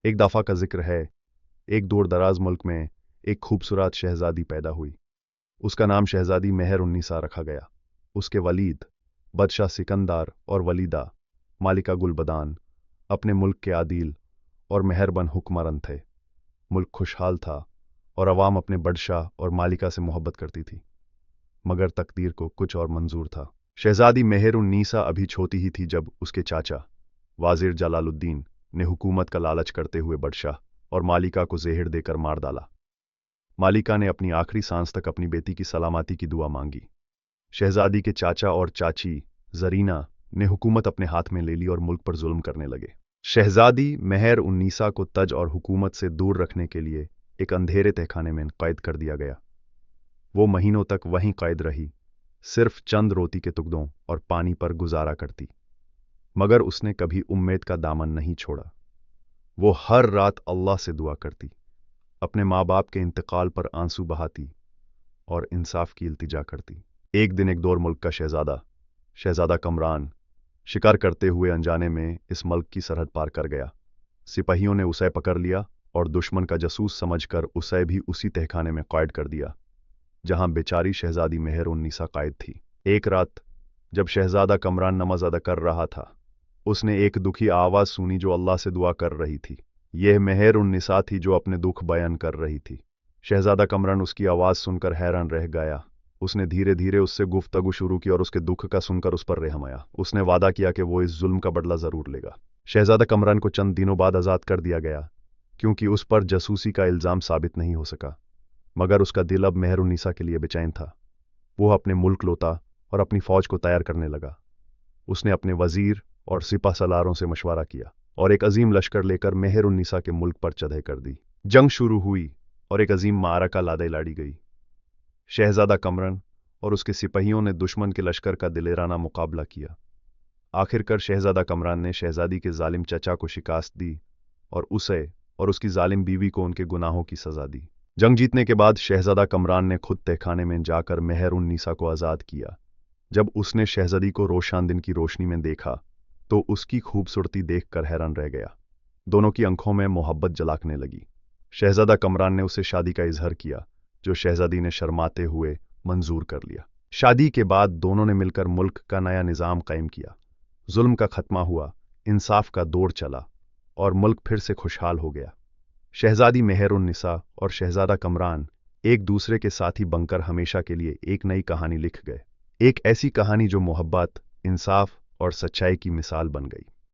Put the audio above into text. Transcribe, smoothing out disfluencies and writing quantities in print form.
एक दफ़ा का जिक्र है, एक दूर दराज मुल्क में एक खूबसूरत शहजादी पैदा हुई। उसका नाम शहजादी मेहर उन्नीसा रखा गया। उसके वलीद बादशाह सिकंदर और वलीदा मालिका गुलबदान अपने मुल्क के आदिल और मेहरबान हुक्मरान थे। मुल्क खुशहाल था और अवाम अपने बादशाह और मालिका से मोहब्बत करती थी। मगर तकदीर को कुछ और मंजूर था। शहजादी मेहर उन्नीसा अभी छोटी ही थी जब उसके चाचा वाजिर जलालुद्दीन ने हुकूमत का लालच करते हुए बादशाह और मालिका को जहर देकर मार डाला। मालिका ने अपनी आखिरी सांस तक अपनी बेटी की सलामती की दुआ मांगी। शहजादी के चाचा और चाची जरीना ने हुकूमत अपने हाथ में ले ली और मुल्क पर जुल्म करने लगे। शहजादी मेहर उन्नीसा को तज और हुकूमत से दूर रखने के लिए एक अंधेरे तहखाने में कैद कर दिया गया। वो महीनों तक वहीं कैद रही, सिर्फ चंद रोटी के टुकड़ों और पानी पर गुजारा करती। मगर उसने कभी उम्मीद का दामन नहीं छोड़ा। वो हर रात अल्लाह से दुआ करती, अपने माँ बाप के इंतकाल पर आंसू बहाती और इंसाफ की इल्तिजा करती। एक दिन एक दौर मुल्क का शहजादा कमरान शिकार करते हुए अनजाने में इस मुल्क की सरहद पार कर गया। सिपाहियों ने उसे पकड़ लिया और दुश्मन का जासूस समझकर उसे भी उसी तहखाने में कैद कर दिया जहां बेचारी शहजादी मेहर उन्नीसा कैद थी। एक रात जब शहजादा कमरान नमाज अदा कर रहा था, उसने एक दुखी आवाज सुनी जो अल्लाह से दुआ कर रही थी। यह मेहर उन्नीसा थी जो अपने दुख बयान कर रही थी। शहजादा कमरान उसकी आवाज सुनकर हैरान रह गया। उसने धीरे धीरे उससे गुफ्तगू शुरू की और उसके दुख का सुनकर उस पर रहम आया। उसने वादा किया कि वो इस जुल्म का बदला जरूर लेगा। शहजादा कमरान को चंद दिनों बाद आजाद कर दिया गया क्योंकि उस पर जासूसी का इल्जाम साबित नहीं हो सका। मगर उसका दिल अब मेहर उन्नीसा के लिए बेचैन था। वो अपने मुल्क लौटा और अपनी फौज को तैयार करने लगा। उसने अपने वजीर और सिपा सलारों से मशवरा किया और एक अजीम लश्कर लेकर मेहर उन्नीसा के मुल्क पर चढ़ाई कर दी। जंग शुरू हुई और एक अजीम मारका लड़ी गई। शहजादा कमरान और उसके सिपाहियों ने दुश्मन के लश्कर का दिलेराना मुकाबला किया। आखिरकार शहजादा कमरान ने शहजादी के जालिम चचा को शिकस्त दी और उसे और उसकी जालिम बीवी को उनके गुनाहों की सजा दी। जंग जीतने के बाद शहजादा कमरान ने खुद तहखाने में जाकर मेहर उन्नीसा को आज़ाद किया। जब उसने शहजादी को रोशान दिन की रोशनी में देखा तो उसकी खूबसूरती देखकर हैरान रह गया। दोनों की आंखों में मोहब्बत जलाकने लगी। शहजादा कमरान ने उसे शादी का इजहार किया, जो शहजादी ने शर्माते हुए मंजूर कर लिया। शादी के बाद दोनों ने मिलकर मुल्क का नया निज़ाम कायम किया। जुल्म का खत्मा हुआ, इंसाफ का दौर चला और मुल्क फिर से खुशहाल हो गया। शहजादी मेहर उन्नीसा और शहजादा कमरान एक दूसरे के साथी बनकर हमेशा के लिए एक नई कहानी लिख गए। एक ऐसी कहानी जो मोहब्बत, इंसाफ और सच्चाई की मिसाल बन गई।